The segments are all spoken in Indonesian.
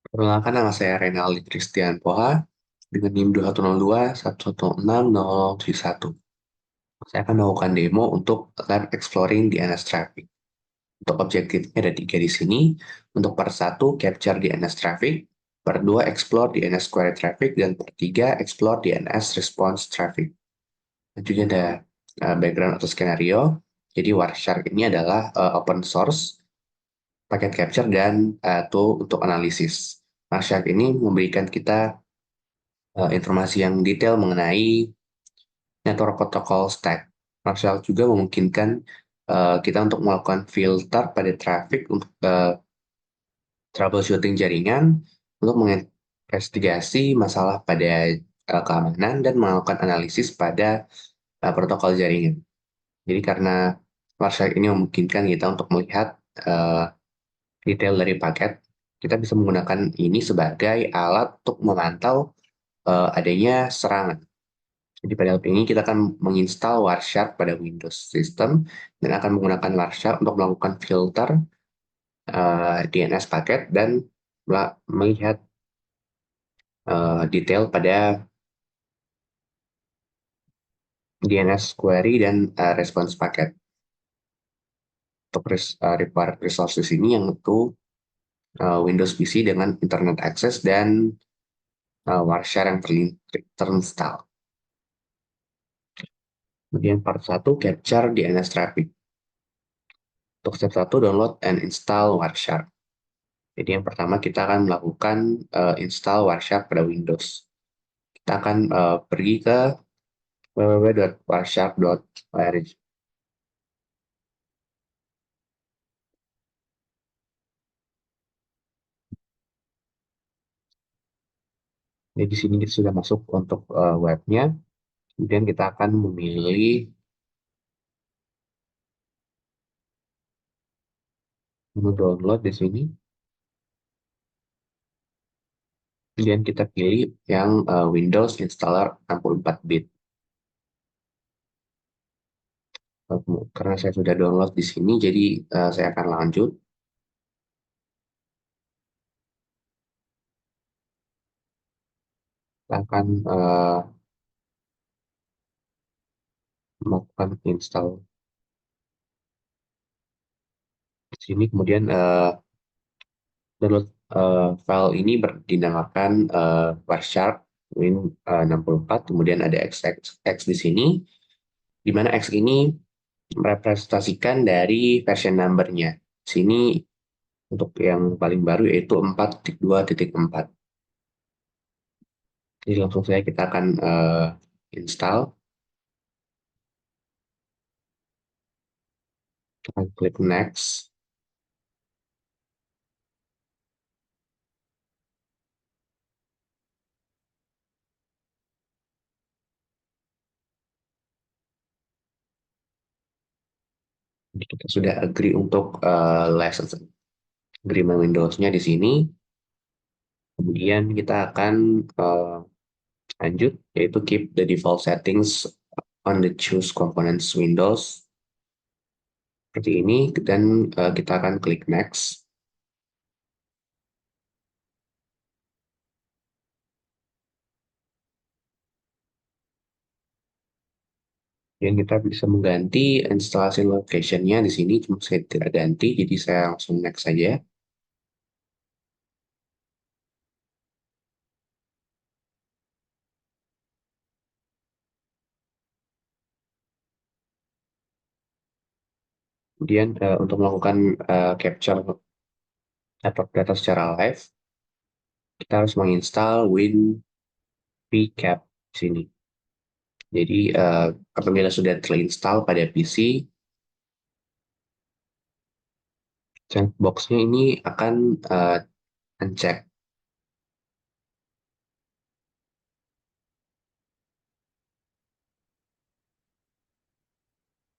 Perkenalkan, nama saya Renaldi Christian Poha dengan NIM 2102116071. Saya akan melakukan demo untuk lab exploring DNS traffic. Untuk objektifnya ada tiga di sini. Untuk part 1, capture DNS traffic. Part 2, explore DNS query traffic. Dan part 3, explore DNS response traffic. Selanjutnya ada background atau skenario. Jadi Wireshark ini adalah open source paket capture dan tool untuk analisis. Wireshark ini memberikan kita informasi yang detail mengenai network protocol stack. Marshall juga memungkinkan kita untuk melakukan filter pada traffic untuk troubleshooting jaringan, untuk menginvestigasi masalah pada keamanan dan melakukan analisis pada protokol jaringan. Jadi karena Marshall ini memungkinkan kita untuk melihat detail dari paket, kita bisa menggunakan ini sebagai alat untuk memantau adanya serangan. Jadi pada LP ini kita akan menginstal Wireshark pada Windows System dan akan menggunakan Wireshark untuk melakukan filter DNS paket dan melihat detail pada DNS query dan response paket. Untuk required resources ini yang itu Windows PC dengan internet access dan Wireshark yang terinstall. Kemudian part 1, capture DNS traffic. Untuk step 1, download and install Wireshark. Jadi yang pertama kita akan melakukan install Wireshark pada Windows. Kita akan pergi ke www.wireshark.org. Jadi di sini kita sudah masuk untuk webnya. Kemudian kita akan memilih menu download di sini. Kemudian kita pilih yang Windows Installer 64-bit. Karena saya sudah download di sini, jadi saya akan lanjut. Kita akan melakukan install di sini. Kemudian download file ini dinamakan Wireshark Win64. Kemudian ada XX di sini, di mana X ini merepresentasikan dari version number-nya. Sini untuk yang paling baru yaitu 4.2.4. Jadi langsung saja kita akan install. Kita klik next. Jadi kita sudah agree untuk license agreement Windows-nya di sini. Kemudian kita akan lanjut, yaitu keep the default settings on the choose components Windows seperti ini, dan kita akan klik next. Dan kita bisa mengganti instalasi location-nya di sini, cuma saya tidak ganti, jadi saya langsung next saja. Kemudian untuk melakukan capture network data secara live, kita harus menginstal WinPCap di sini. Jadi apabila sudah terinstall pada PC, checkbox-nya ini akan uncheck.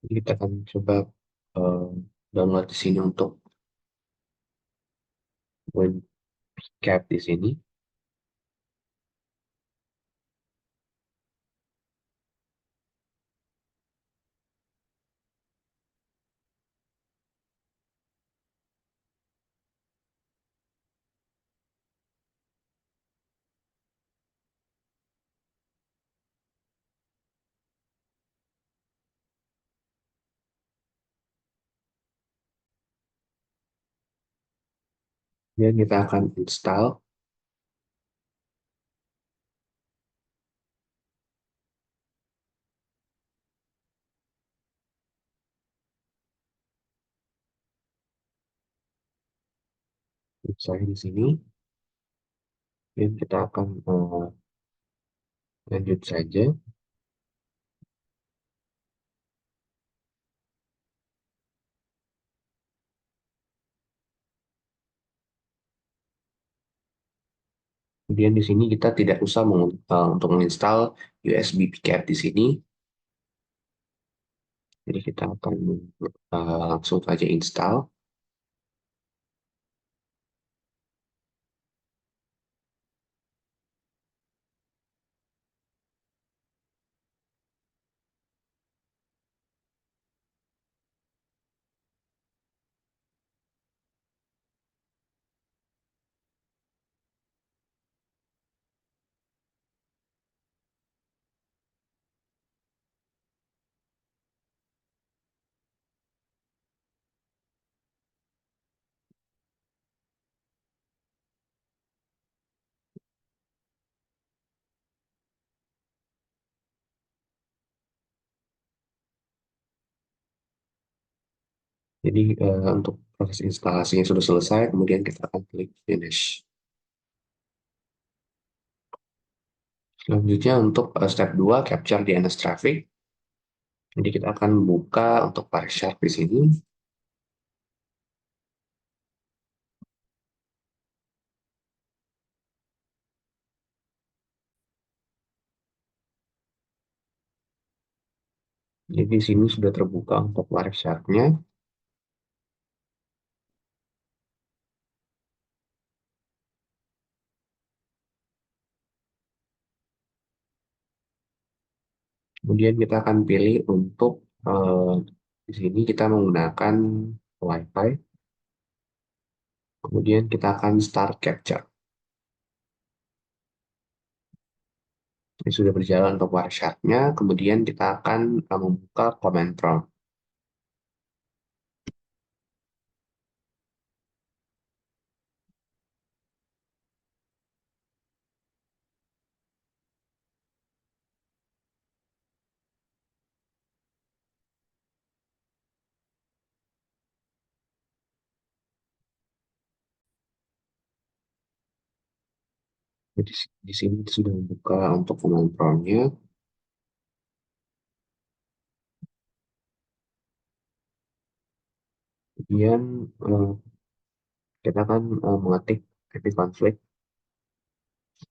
Jadi kita akan coba uh, download di sini untuk WinCap di sini. Kemudian kita akan install. Saya di sini, dan kita akan lanjut saja. Kemudian di sini kita tidak usah untuk menginstal USB pcap di sini. Jadi kita akan langsung saja install. Jadi untuk proses instalasinya sudah selesai, kemudian kita akan klik finish. Selanjutnya untuk step 2, capture DNS traffic. Jadi kita akan buka untuk Wireshark di sini. Jadi di sini sudah terbuka untuk Wireshark-nya. Kemudian kita akan pilih untuk di sini kita menggunakan Wi-Fi. Kemudian kita akan start capture. Ini sudah berjalan untuk Wireshark-nya. Kemudian kita akan membuka command prompt. Jadi di sini sudah membuka untuk command prompt-nya. Kemudian kita akan mengetik ipconfig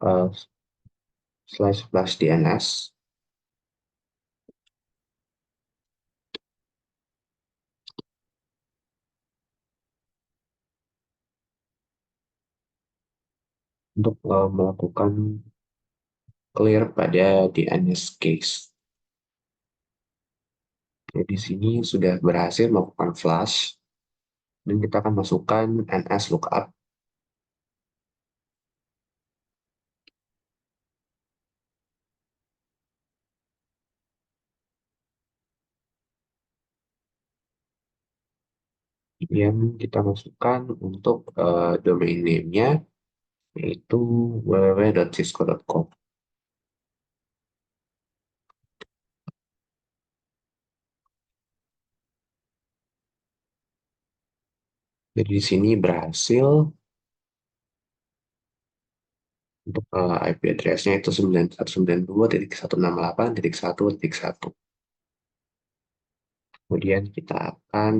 uh, // DNS. Untuk melakukan clear pada DNS case. Jadi di sini sudah berhasil melakukan flush, dan kita akan masukkan NS lookup. Kemudian kita masukkan untuk domain name-nya, yaitu www.cisco.com. Jadi di sini berhasil untuk IP address-nya itu 9192.168.1.1. Kemudian kita akan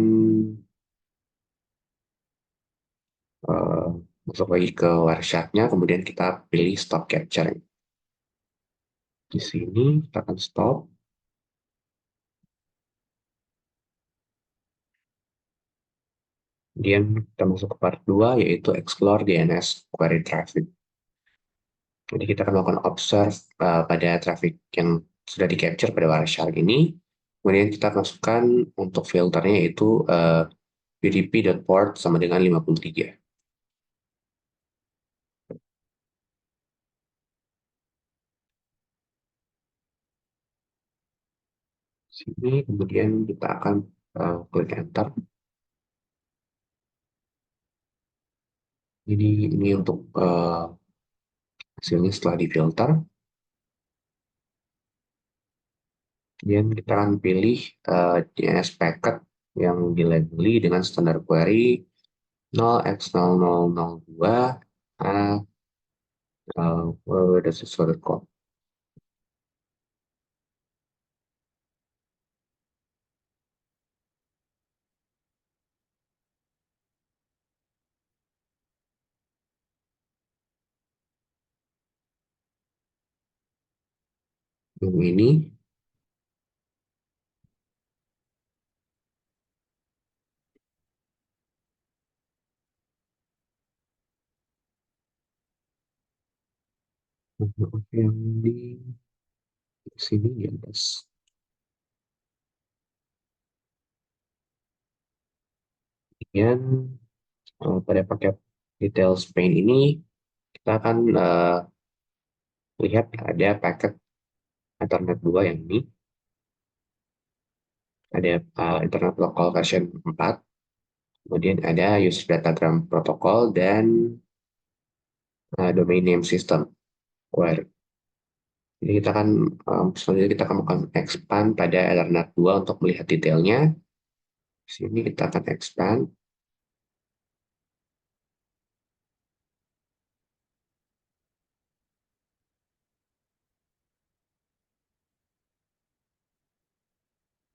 eh, masuk lagi ke Wireshark-nya, kemudian kita pilih stop capture. Di sini kita akan stop. Kemudian kita masuk ke part 2, yaitu explore DNS query traffic. Jadi kita akan melakukan observe pada traffic yang sudah di-capture pada Wireshark ini. Kemudian kita masukkan untuk filternya yaitu udp.port sama dengan 53. Sini kemudian kita akan klik enter. Jadi ini untuk hasilnya setelah difilter. Kemudian kita akan pilih DNS packet yang dilabeli dengan standar query 0x0002 www.siswa.com. Yang ini, yang di sini di atas. Kemudian pada paket details pane ini kita akan lihat ada paket Ethernet 2 yang ini, ada Internet Local version 4, kemudian ada user datagram protocol dan domain name system query. Jadi kita akan selanjutnya kita akan melakukan expand pada Ethernet 2 untuk melihat detailnya. Di sini kita akan expand.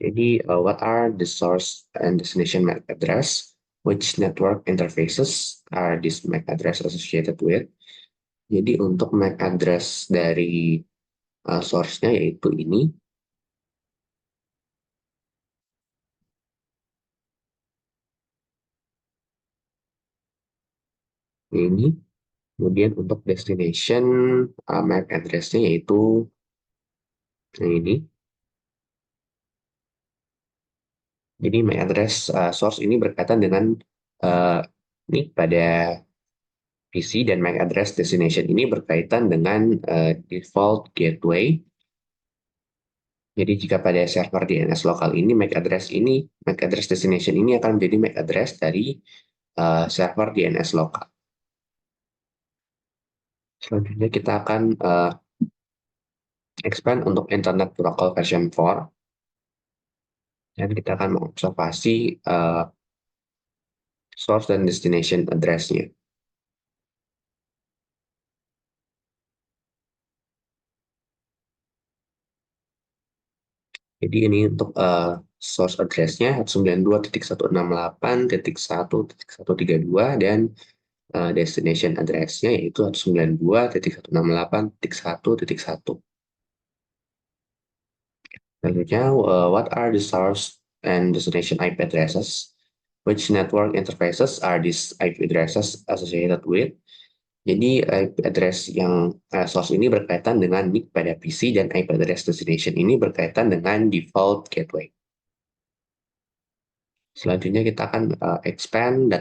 Jadi, what are the source and destination MAC address? Which network interfaces are this MAC address associated with? Jadi, untuk MAC address dari source-nya yaitu ini. Kemudian untuk destination MAC address-nya yaitu ini. Jadi, MAC address source ini berkaitan dengan ini pada PC dan MAC address destination ini berkaitan dengan default gateway. Jadi jika pada server DNS lokal ini, MAC address destination ini akan menjadi MAC address dari server DNS lokal. Selanjutnya kita akan expand untuk Internet Protocol version 4. Dan kita akan mengobservasi source dan destination address-nya. Jadi ini untuk source address-nya 192.168.1.132 dan destination address-nya yaitu 192.168.1.1. Selanjutnya, what are the source and destination IP addresses? Which network interfaces are these IP addresses associated with? Jadi IP address yang source ini berkaitan dengan NIC pada PC dan IP address destination ini berkaitan dengan default gateway. Selanjutnya kita akan expand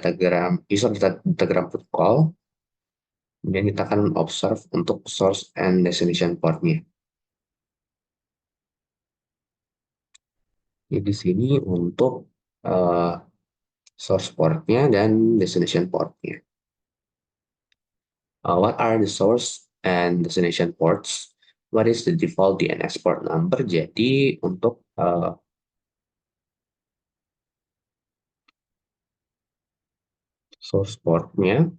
user datagram protocol. Kemudian kita akan observe untuk source and destination port-nya. Jadi di sini untuk source port-nya dan destination port-nya. What are the source and destination ports? What is the default DNS port number? Jadi untuk source port-nya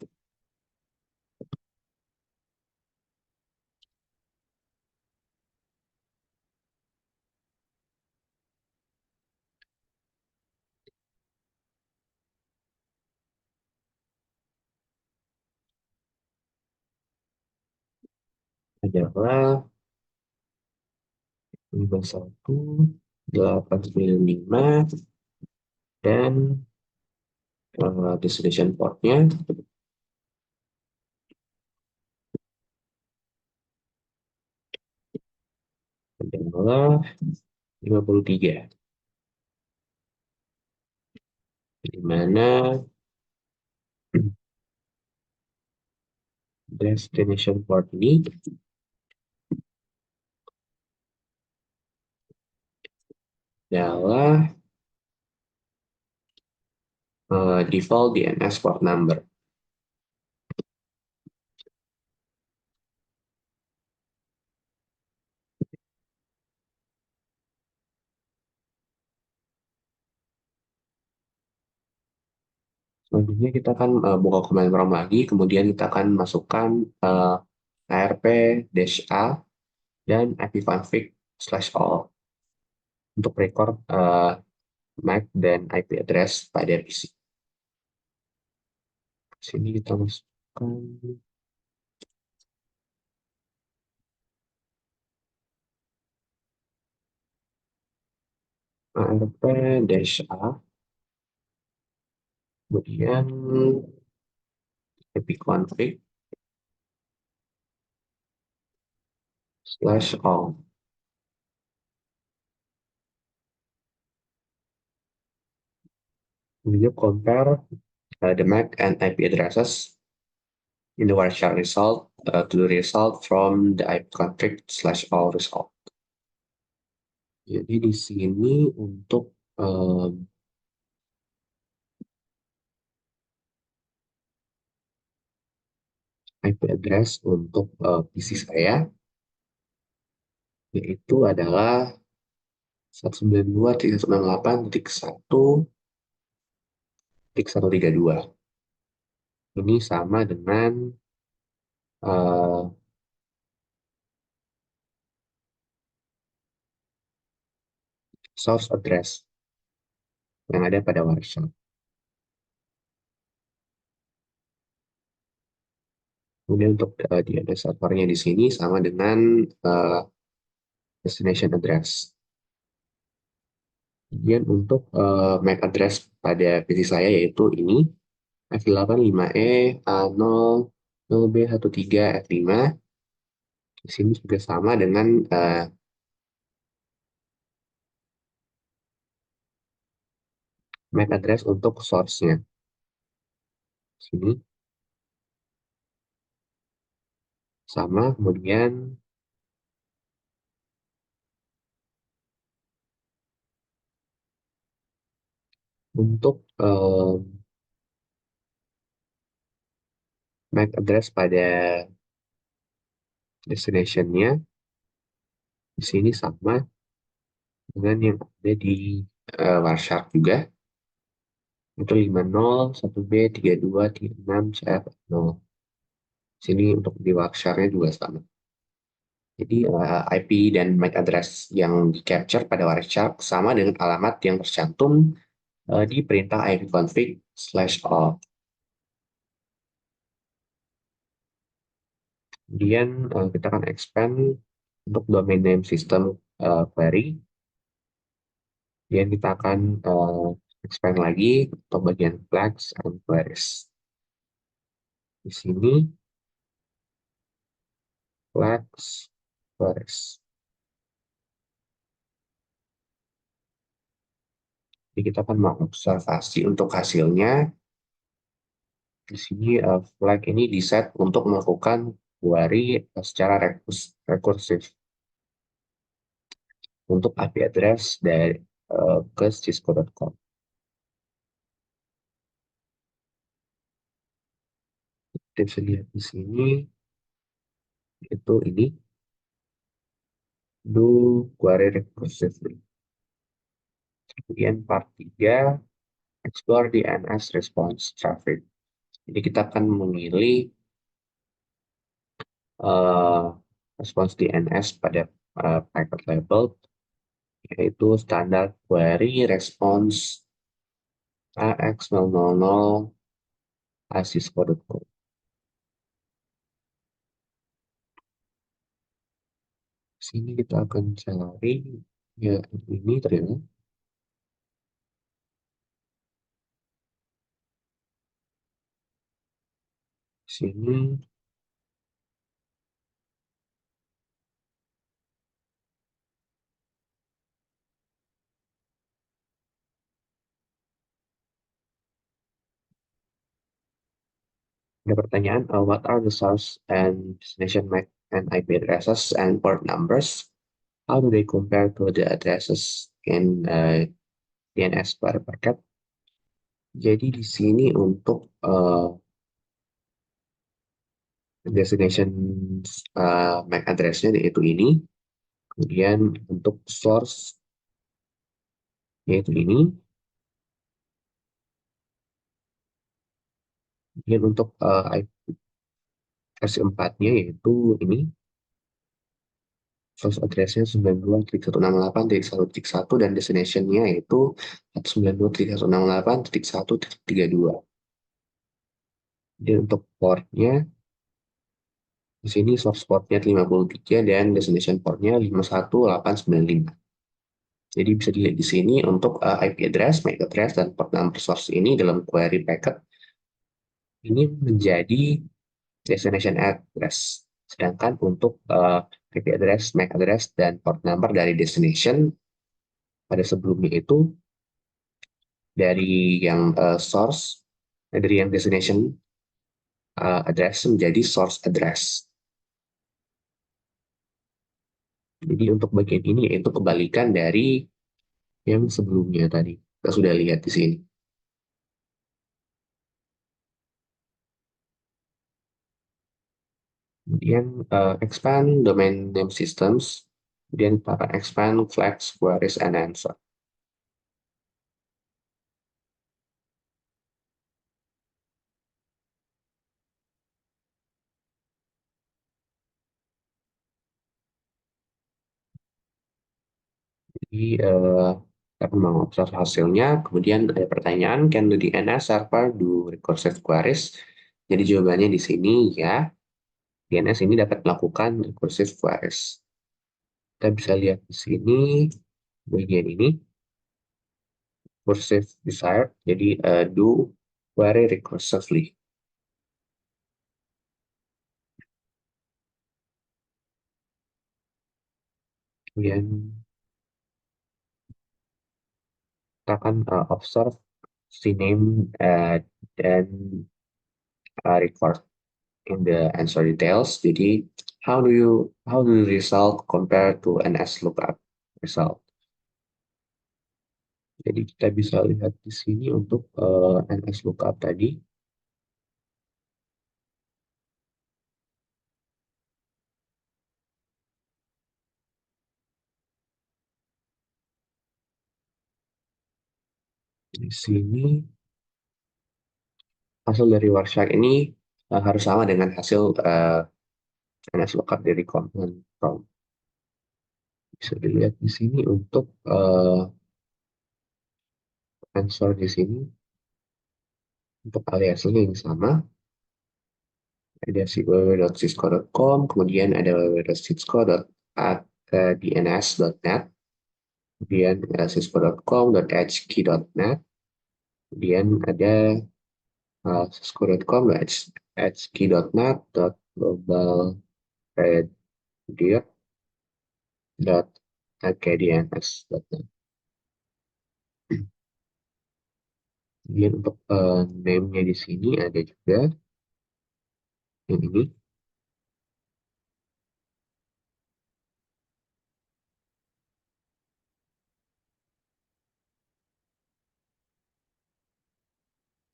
adalah 51.895 dan destination port-nya adalah 53, di mana destination port ini adalah default DNS port number. Selanjutnya kita akan buka command prompt lagi, kemudian kita akan masukkan arp-a dan ipconfig/all untuk record MAC dan IP address pada PC. Sini kita masukkan arp-a, kemudian ipconfig/all. Kemudian compare the MAC and IP addresses in the Wireshark result to the result from the ipconfig/all result. Jadi di sini untuk IP address untuk PC saya yaitu adalah 192.168.1.132. Ini sama dengan source address yang ada pada Wireshark. Kemudian untuk DNS servernya di sini sama dengan destination address. Kemudian untuk MAC address pada PC saya yaitu ini F85E A00B13F5. Di sini juga sama dengan MAC address untuk source-nya. Sini sama, kemudian untuk MAC address pada destination-nya di sini sama dengan yang ada di Wireshark juga, itu 50.1b32.36.cf0. Sini untuk di Wireshark-nya juga sama. Jadi IP dan MAC address yang di-capture pada Wireshark sama dengan alamat yang tercantum di perintah ipconfig/all. Kemudian kita akan expand untuk domain name system query. Kemudian kita akan expand lagi untuk bagian flags and queries. Di sini flags queries. Jadi kita akan mengobservasi untuk hasilnya. Di sini flag ini di-set untuk melakukan query secara rekursif untuk IP address dari ke cisco.com. Kita bisa lihat di sini itu ini do query recursively. Kemudian part 3 explore DNS response traffic. Jadi kita akan memilih response DNS pada private label yaitu standar query response AX000 cisco.com. Sini kita akan cari ya ini ternyata. Sini ada pertanyaan, what are the source and destination MAC and IP addresses and port numbers? How do they compare to the addresses in DNS per packet? Jadi di sini untuk destination MAC address-nya yaitu ini. Kemudian untuk source yaitu ini. Kemudian untuk versi 4-nya yaitu ini source address-nya 92.168.1.1 dan destination-nya yaitu 192.168.1.32. Jadi untuk port-nya di sini source port-nya 53 dan destination port-nya 51895. Jadi bisa dilihat di sini untuk IP address, MAC address, dan port number source ini dalam query packet ini menjadi destination address. Sedangkan untuk IP address, MAC address, dan port number dari destination pada sebelumnya itu dari yang dari yang destination address menjadi source address. Jadi untuk bagian ini yaitu kebalikan dari yang sebelumnya tadi. Kita sudah lihat di sini. Kemudian expand domain name systems. Kemudian para expand flags, queries, and answer. Jadi kita mengobservasi hasilnya. Kemudian ada pertanyaan, can the DNS server do recursive queries? Jadi jawabannya di sini ya. DNS ini dapat melakukan recursive queries. Kita bisa lihat di sini bagian ini recursive desired. Jadi do query recursively. Kemudian kita akan observe CNAME dan record in the answer details. Jadi how do you result compare to NS lookup result? Jadi kita bisa lihat di sini untuk NS lookup tadi. Di sini hasil dari Wireshark ini harus sama dengan hasil NS lookup dari command prompt. Bisa dilihat di sini untuk answer di sini untuk aliasnya yang sama. Ada www.cisco.com, kemudian ada www.cisco.dns.net, kemudian cisco.com.hkey.net, kemudian ada cisco.com.hk.net. Kemudian untuk name-nya di sini ada juga yang ini.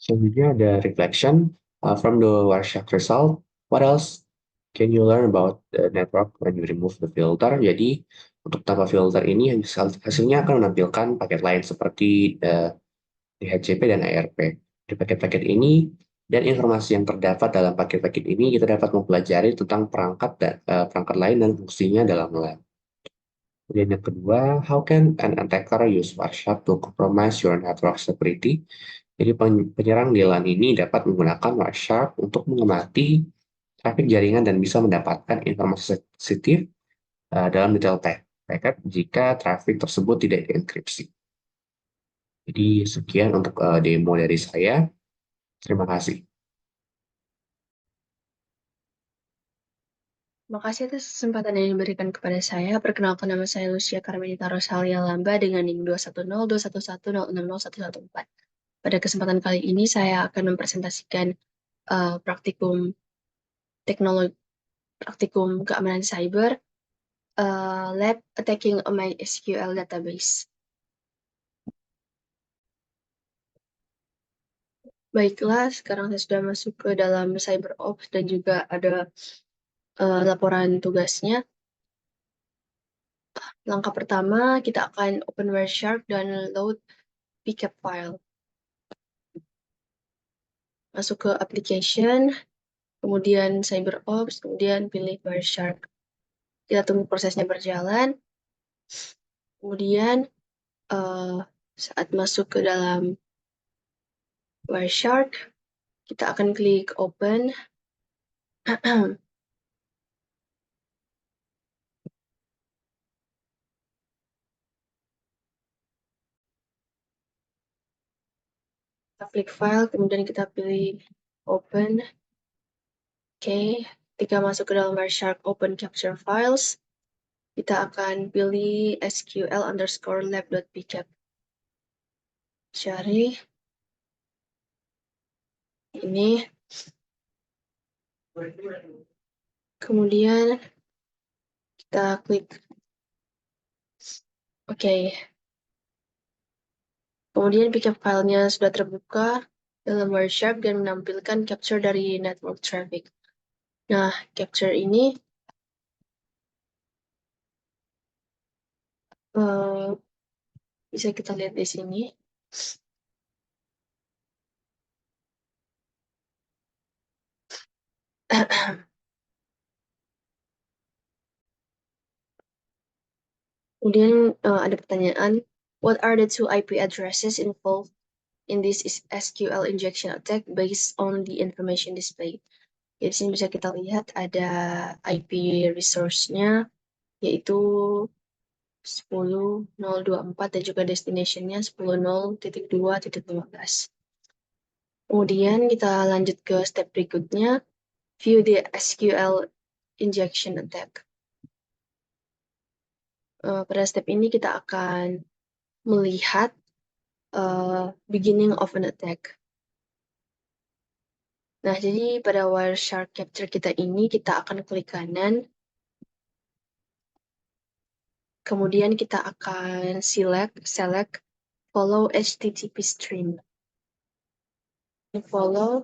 Selanjutnya ada reflection from the Wireshark result. What else can you learn about the network when you remove the filter? Jadi untuk tanpa filter ini hasilnya akan menampilkan paket lain seperti DHCP dan ARP. Di paket-paket ini dan informasi yang terdapat dalam paket-paket ini kita dapat mempelajari tentang perangkat dan perangkat lain dan fungsinya dalam LAN. Kemudian yang kedua, how can an attacker use Wireshark to compromise your network security? Jadi penyerang di LAN ini dapat menggunakan Wireshark untuk mengamati trafik jaringan dan bisa mendapatkan informasi sensitif dalam detail paket jika trafik tersebut tidak dienkripsi. Jadi sekian untuk demo dari saya. Terima kasih. Makasih atas kesempatan yang diberikan kepada saya. Perkenalkan nama saya Lucia Carmenita Rosalia Lamba dengan NIM 2102110601114. Pada kesempatan kali ini saya akan mempresentasikan praktikum keamanan cyber lab attacking a MySQL database. Baiklah, sekarang saya sudah masuk ke dalam CyberOps dan juga ada laporan tugasnya. Langkah pertama, kita akan open Wireshark dan load pcap file. masuk ke application, kemudian CyberOps, kemudian pilih Wireshark. Kita tunggu prosesnya berjalan. Kemudian saat masuk ke dalam Wireshark, kita akan klik open. Kita klik file, kemudian kita pilih open. Oke, ketika masuk ke dalam Wireshark open capture files, kita akan pilih sql_lab.pcap. Cari ini. Kemudian kita klik oke. Kemudian pickup filenya sudah terbuka dalam Wireshark dan menampilkan capture dari network traffic. Nah, capture ini bisa kita lihat di sini. Kemudian ada pertanyaan, what are the two IP addresses involved in this SQL injection attack based on the information displayed? Jadi di sini bisa kita lihat ada IP resource-nya, yaitu 10.024 dan juga destination-nya 10.0.2.15. Kemudian kita lanjut ke step berikutnya, view the SQL injection attack. Pada step ini kita akan melihat beginning of an attack. Nah, jadi pada Wireshark capture kita ini, kita akan klik kanan. Kemudian kita akan select follow HTTP stream. Follow.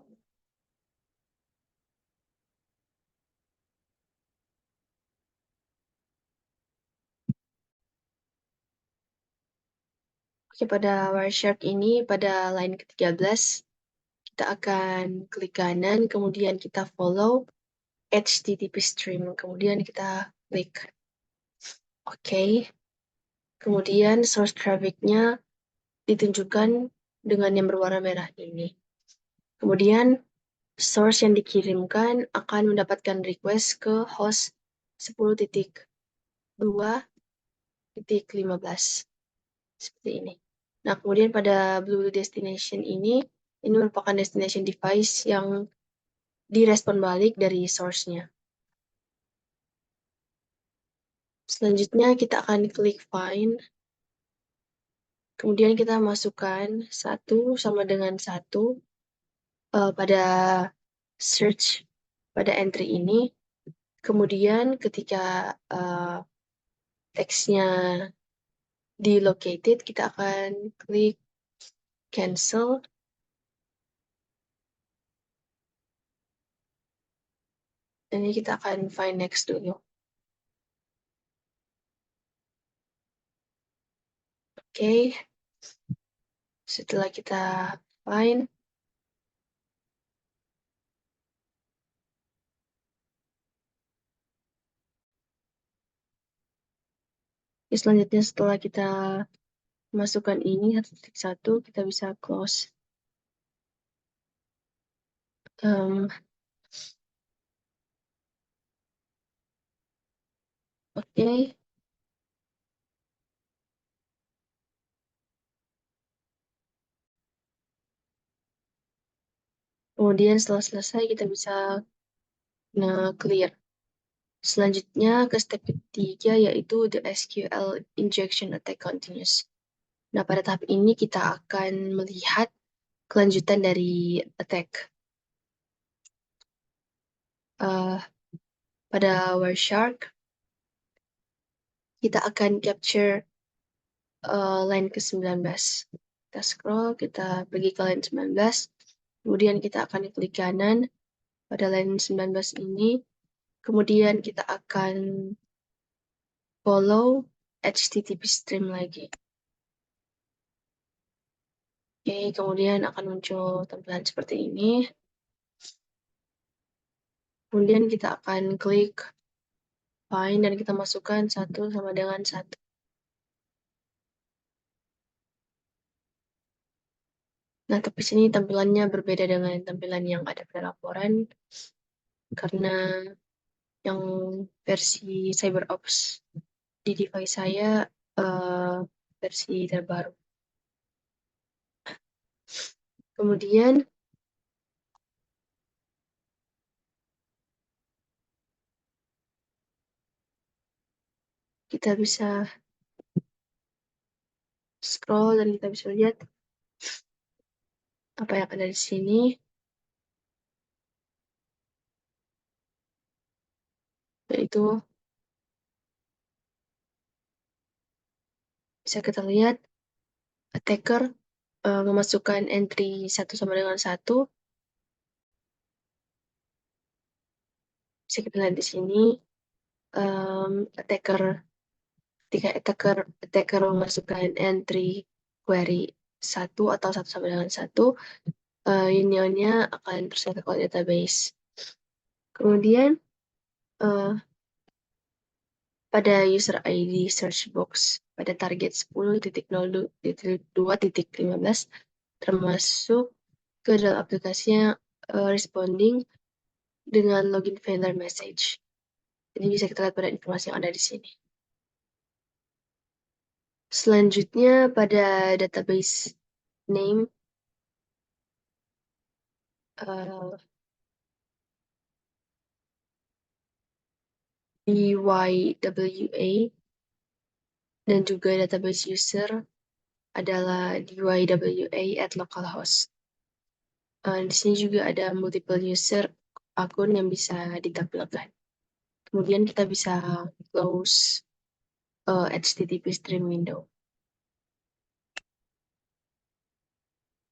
Oke, pada Wireshark ini, pada line ke-13, kita akan klik kanan, kemudian kita follow HTTP stream. Kemudian kita klik OK. Kemudian source traffic-nya ditunjukkan dengan yang berwarna merah ini. Kemudian source yang dikirimkan akan mendapatkan request ke host 10.2.15. Seperti ini. Nah, kemudian pada blue destination ini merupakan destination device yang direspon balik dari source-nya. Selanjutnya kita akan klik find. Kemudian kita masukkan 1 sama dengan 1 pada search pada entry ini. Kemudian ketika teksnya di-located, kita akan klik cancel. Dan ini kita akan find next dulu. Oke. Setelah kita find, selanjutnya setelah kita masukkan ini 1.1, kita bisa close. Oke. Kemudian setelah selesai kita bisa clear. Selanjutnya ke step ketiga, yaitu the SQL injection attack continues. Nah, pada tahap ini kita akan melihat kelanjutan dari attack. Pada Wireshark, kita akan capture line ke-19. Kita scroll, kita pergi ke line 19. Kemudian kita akan klik kanan pada line 19 ini. Kemudian kita akan follow HTTP stream lagi. Oke, kemudian akan muncul tampilan seperti ini. Kemudian kita akan klik find dan kita masukkan 1 sama dengan 1. Nah, tapi sini tampilannya berbeda dengan tampilan yang ada pada laporan karena yang versi CyberOps di device saya versi terbaru. Kemudian kita bisa scroll dan kita bisa lihat apa yang ada di sini. Yaitu bisa kita lihat attacker memasukkan entry 1 sama dengan 1. Bisa kita lihat di sini attacker ketika attacker memasukkan entry query 1 atau 1 sama dengan 1, unionnya akan tersebar ke database. Kemudian pada user ID search box pada target 10.02.15 termasuk ke dalam aplikasinya responding dengan login failure message. Jadi bisa kita lihat pada informasi yang ada di sini. Selanjutnya pada database name DYWA dan juga database user adalah DYWA at localhost. Di sini juga ada multiple user akun yang bisa ditampilkan. Kemudian kita bisa close HTTP stream window.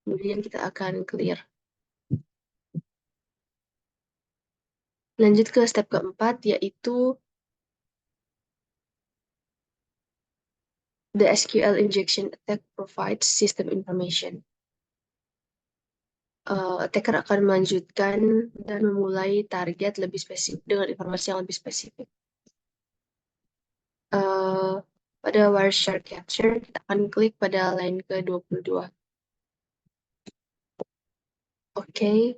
Kemudian kita akan clear. Lanjut ke step keempat, yaitu the SQL injection attack provides system information. Attacker akan melanjutkan dan memulai target lebih spesifik dengan informasi yang lebih spesifik. Pada Wireshark Capture, kita akan klik pada line ke-22. Oke,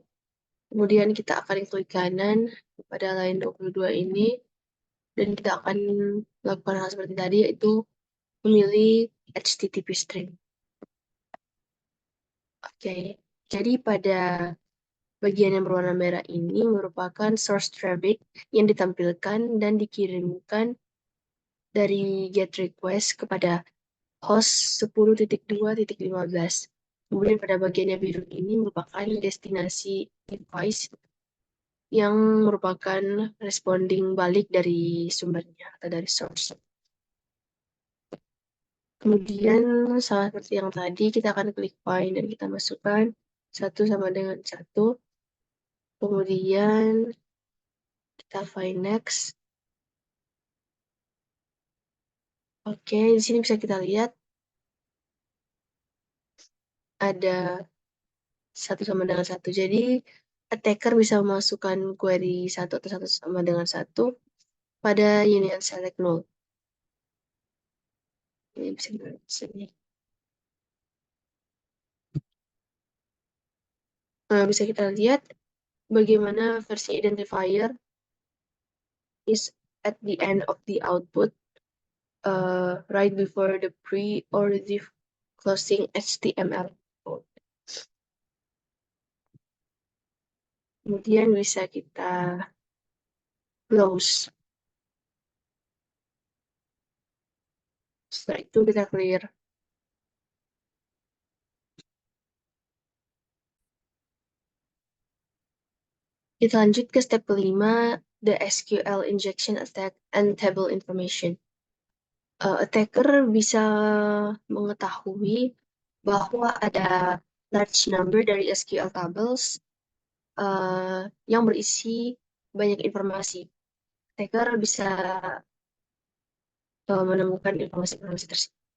kemudian kita akan klik kanan pada line 22 ini, dan kita akan melakukan hal seperti tadi, yaitu memilih HTTP string. Oke, jadi pada bagian yang berwarna merah ini merupakan source traffic yang ditampilkan dan dikirimkan dari GET request kepada host 10.2.15. Kemudian pada bagian yang biru ini merupakan destinasi device yang merupakan responding balik dari sumbernya atau dari source. Kemudian sama seperti yang tadi, kita akan klik find dan kita masukkan 1 sama dengan 1. Kemudian kita find next. Oke, di sini bisa kita lihat ada 1 sama dengan 1. Jadi attacker bisa memasukkan query 1 atau 1 sama dengan 1 pada union select null. Ini bisa kita lihat di sini. Bisa kita lihat bagaimana versi identifier is at the end of the output, right before the pre or the closing HTML code. Kemudian bisa kita close. Setelah itu kita clear. Kita lanjut ke step kelima, the SQL injection attack and table information. Attacker bisa mengetahui bahwa ada large number dari SQL tables yang berisi banyak informasi. Attacker bisa menemukan informasi-informasi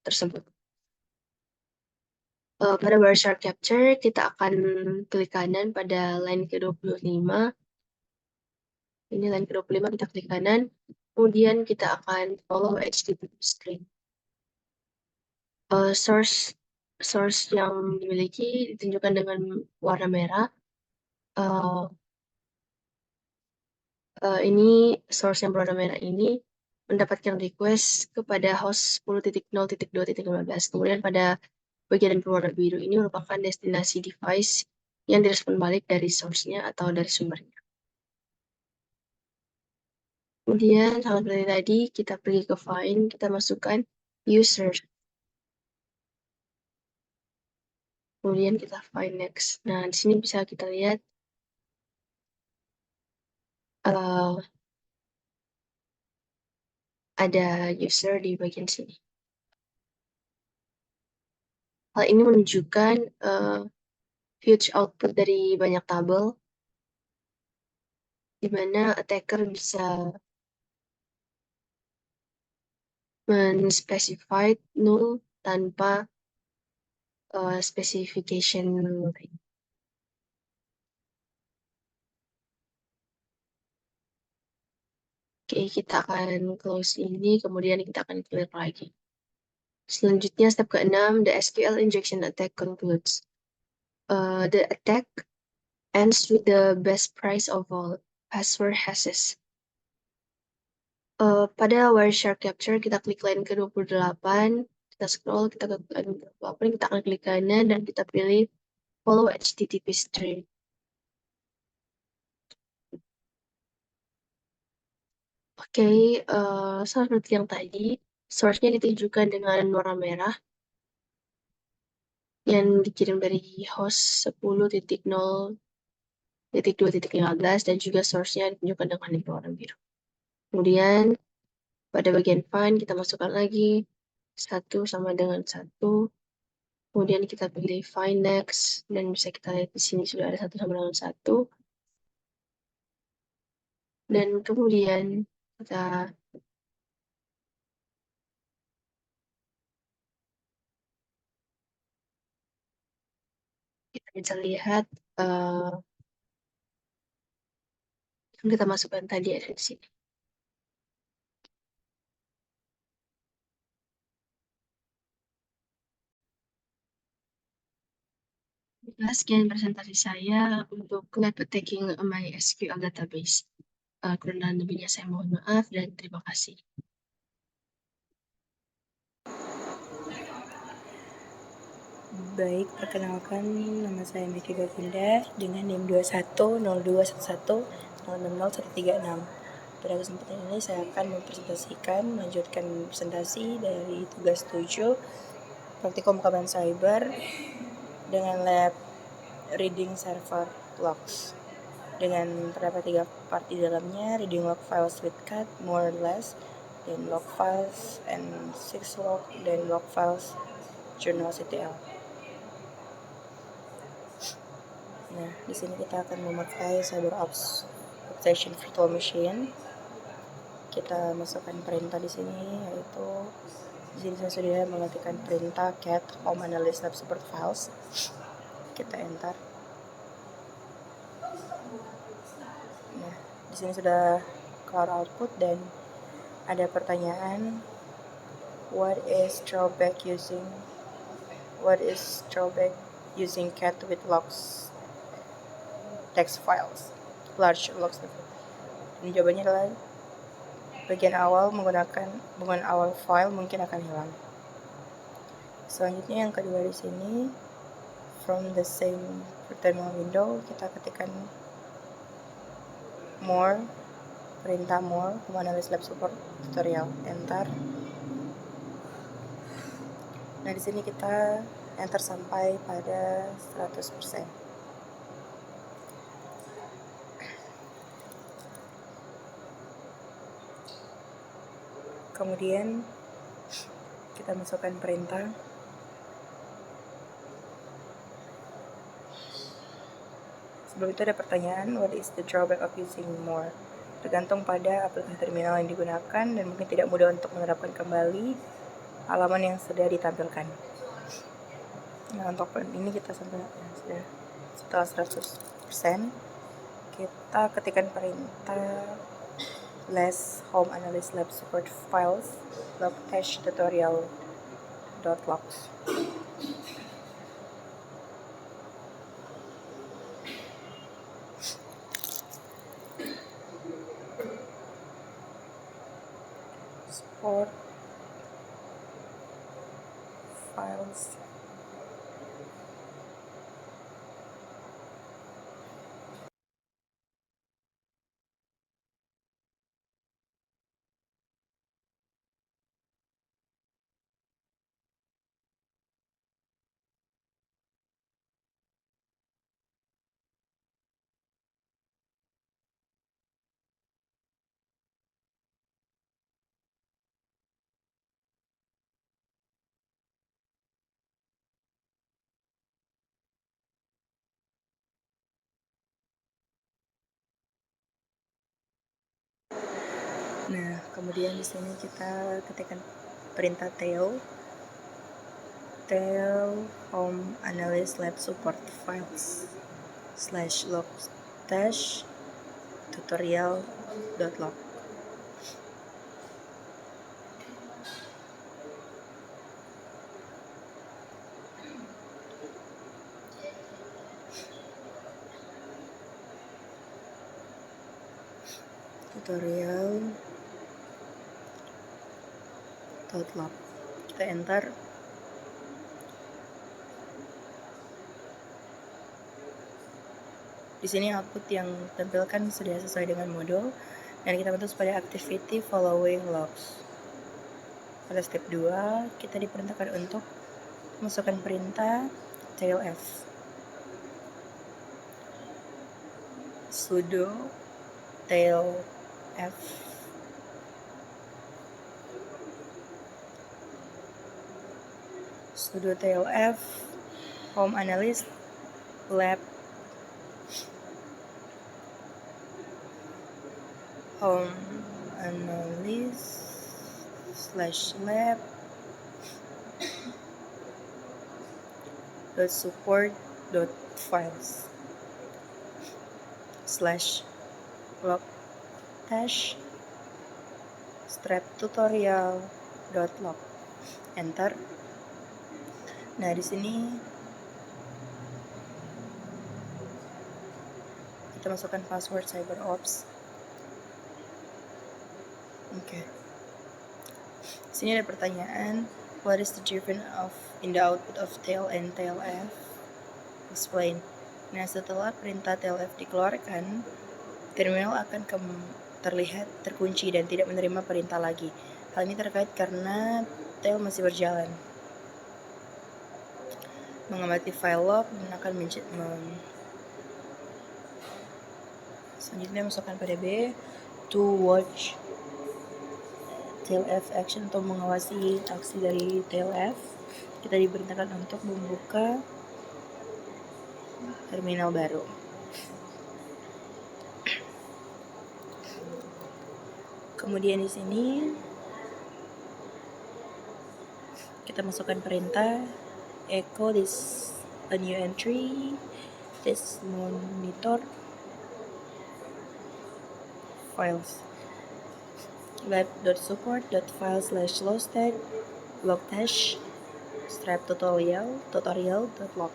tersebut. Pada Wireshark Capture, kita akan klik kanan pada line ke-25. Ini line ke-25, kita klik kanan. Kemudian kita akan follow HTTP string. Source yang dimiliki ditunjukkan dengan warna merah. Ini source yang berwarna merah ini mendapatkan request kepada host 10.0.2.15. Kemudian pada bagian berwarna biru ini merupakan destinasi device yang direspon balik dari source-nya atau dari sumbernya. Kemudian sama seperti tadi, kita pergi ke find, kita masukkan user. Kemudian kita find next. Nah, di sini bisa kita lihat ada user di bagian sini. Hal ini menunjukkan huge output dari banyak tabel, di mana attacker bisa men-specify null tanpa specification lain. Oke, kita akan close ini, kemudian kita akan clear lagi. Selanjutnya, step ke-6, the SQL injection attack concludes. The attack ends with the best price of all, password hashes. Pada Wireshark Capture, kita klik line ke-28, kita scroll, kita ke line ke-28, kita akan klik kanan, dan kita pilih follow HTTP string. Oke, sama seperti yang tadi, source-nya ditunjukkan dengan warna merah yang dikirim dari host 10.0.2.15 dan juga source-nya ditunjukkan dengan warna biru. Kemudian pada bagian find kita masukkan lagi 1 sama dengan 1. Kemudian kita pilih find next dan bisa kita lihat di sini sudah ada 1 sama dengan 1. Dan kemudian kita bisa lihat yang kita masukkan tadi ada di sini. Sekian presentasi saya untuk lab attacking MySQL database. Kurang lebihnya saya mohon maaf dan terima kasih. Baik, perkenalkan nama saya Meki Baginda dengan NIM 210211060036. Pada kesempatan ini saya akan melanjutkan presentasi dari tugas 7 praktikum keamanan cyber dengan lab reading server logs. Dengan terdapat 3 part di dalamnya, reading log files with cat, more or less, dan log files and 6 log, dan log files journal.ctl. Nah, di sini kita akan memakai CyberOps Obsession Virtual Machine. Kita masukkan perintah di sini, yaitu di sini saya sudah mengetikkan perintah cat home analyst lab support files. Kita enter. Nah, di sini sudah keluar output dan ada pertanyaan, what is drawback using cat with logs text files, large logs. Dan jawabannya adalah bagian awal menggunakan awal file mungkin akan hilang. Selanjutnya yang kedua di sini, from the same terminal window kita ketikkan more, perintah more, analysis lab support tutorial, enter. Nah, di sini kita enter sampai pada 100%. Kemudian kita masukkan perintah. Sebelum itu ada pertanyaan, what is the drawback of using more? Tergantung pada aplikasi terminal yang digunakan dan mungkin tidak mudah untuk menerapkan kembali halaman yang sudah ditampilkan. Nah, untuk poin ini kita sampai sudah setelah 100%, kita ketikkan perintah less home analyst lab support files log hash tutorial .logs. Support files Nah, kemudian di sini kita ketikkan perintah tail home analyst lab support files /log dash tutorial.log. tutorial.log. Kita enter. Di sini output yang tampilkan sudah sesuai dengan modul dan kita bentuk pada activity following logs. Pada step 2, kita diperintahkan untuk masukkan perintah tailf sudo tailf home analyst lab home analyst /lab support files /log dash strap tutorial.log. Enter. Nah, di sini kita masukkan password CyberOps. Oke. Di sini ada pertanyaan, what is the difference in the output of tail and tailf? Explain. Nah, setelah perintah tailf dikeluarkan, terminal akan terlihat terkunci dan tidak menerima perintah lagi. Hal ini terkait karena tail masih berjalan. Mengamati file log dan akan selanjutnya masukkan pada B to watch tailf action atau mengawasi aksi dari tailf. Kita diperintahkan untuk membuka terminal baru. Kemudian di sini kita masukkan perintah echo this a new entry this monitor files lab.support.file/logstack log dash strap tutorial.log.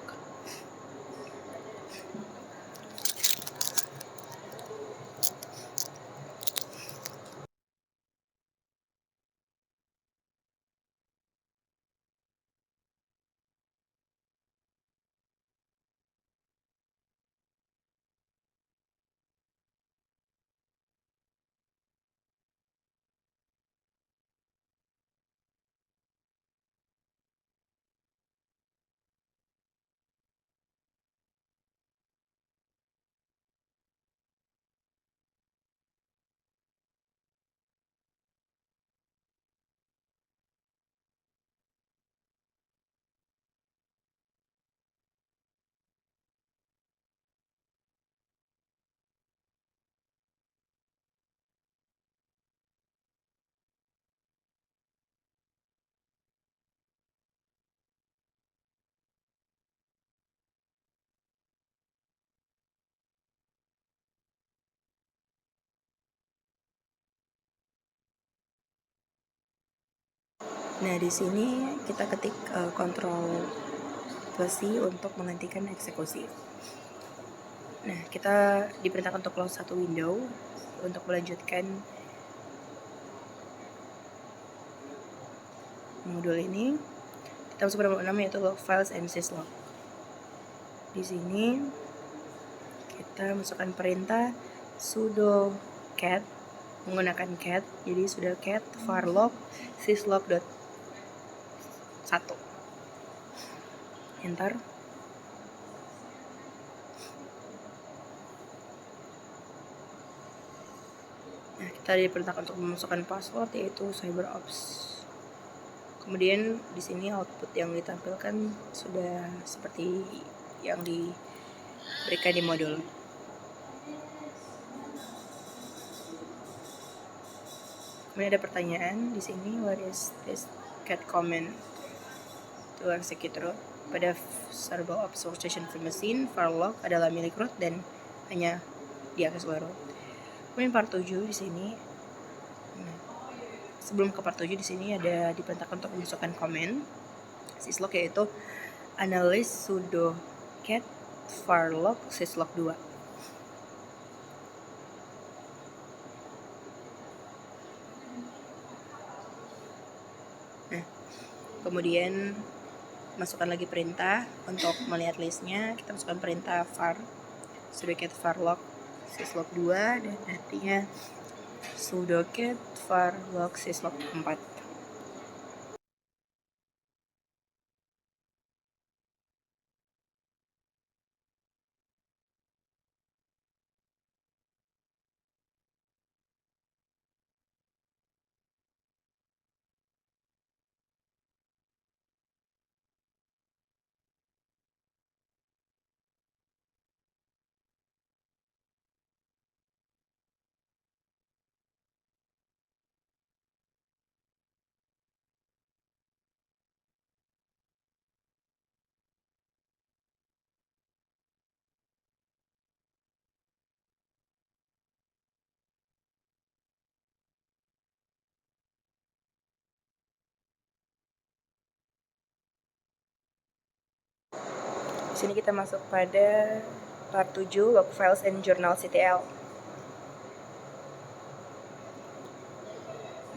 Nah, di sini kita ketik Ctrl plus C untuk menghentikan eksekusi. Nah, kita diperintahkan untuk close satu window untuk melanjutkan modul ini. Kita masuk pada modul 6 yaitu log files and syslog. Di sini kita masukkan perintah sudo cat menggunakan cat, jadi sudo cat var log syslog.1. Enter. Nah, kita diperintahkan untuk memasukkan password yaitu CyberOps. Kemudian di sini output yang ditampilkan sudah seperti yang diberikan di modul. Kemudian ada pertanyaan di sini, what is this cat command to execute root? Pada CyberOps workstation for machine, var log adalah milik root dan hanya diakses oleh root. Kemudian part 7 di sini. Nah, sebelum ke part 7 di sini ada diperintahkan untuk memasukkan komen syslog yaitu analyze sudo cat var log syslog2. Nah, kemudian masukkan lagi perintah untuk melihat listnya. Kita masukkan perintah var sudo cat var log syslog2 dan nantinya sudo cat var log syslog4. Di sini kita masuk pada part 7 log files and journal.ctl.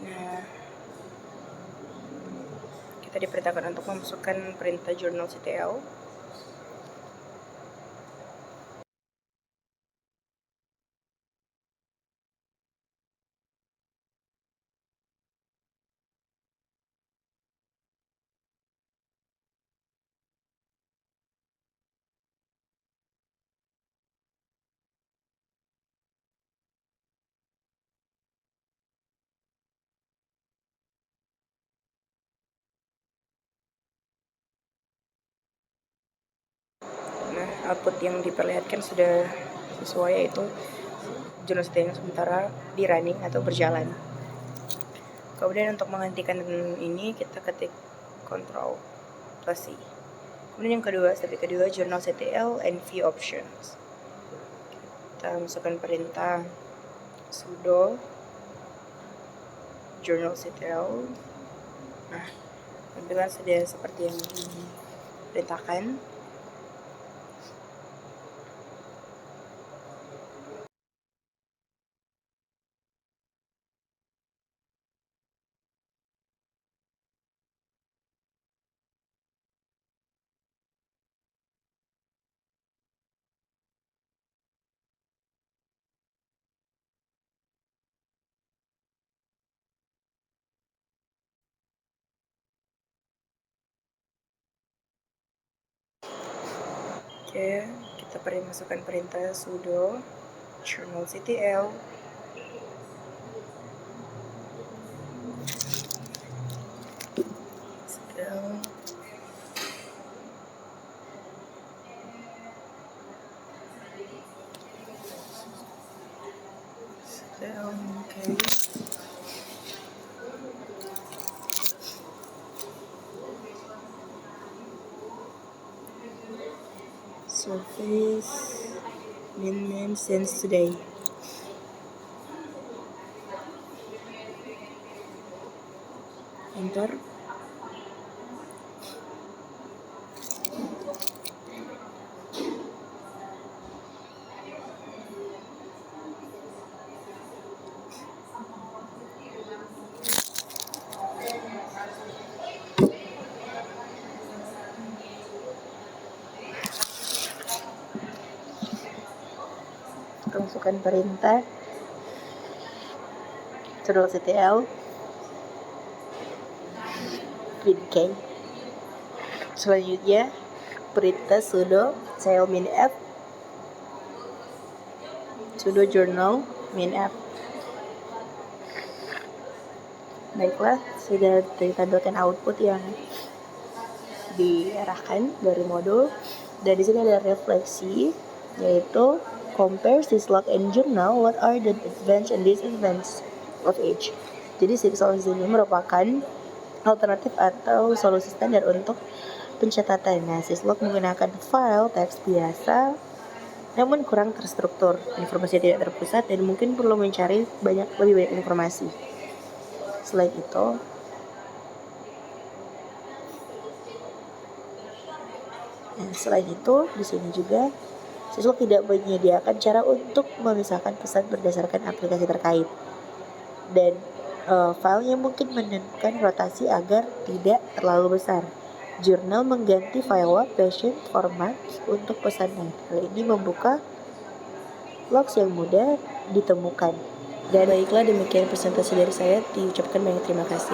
Nah, kita diperintahkan untuk memasukkan perintah journal.ctl. Nah, output yang diperlihatkan sudah sesuai, yaitu journal.ctl sementara di running atau berjalan. Kemudian untuk menghentikan ini kita ketik Ctrl plus C. Kemudian yang kedua, step kedua, journal.ctl and view options. Kita masukkan perintah sudo journal.ctl. Nah, tampilan sudah seperti yang diperintahkan. Oke, kita masukkan perintah sudo journal.ctl okay. Surface min since today. Enter. mengucapkan perintah control-ctl min k. Selanjutnya perintah sudo cl min f sudo journal min f. Baiklah, sudah ditampilkan output yang diarahkan dari modul, dan di sini ada refleksi, yaitu compare syslog and journal, what are the advantage and disadvantage of each. Jadi solusi ini merupakan alternatif atau solusi standar untuk pencatatan. Nah, syslog menggunakan file teks biasa namun kurang terstruktur, informasi tidak terpusat, dan mungkin perlu mencari lebih banyak informasi. Selain itu, di sini juga syslog tidak menyediakan cara untuk memisahkan pesan berdasarkan aplikasi terkait, dan filenya mungkin menentukan rotasi agar tidak terlalu besar. Jurnal mengganti file patient format untuk pesannya. Hal ini membuka logs yang mudah ditemukan. Dan baiklah, demikian presentasi dari saya. Diucapkan banyak terima kasih.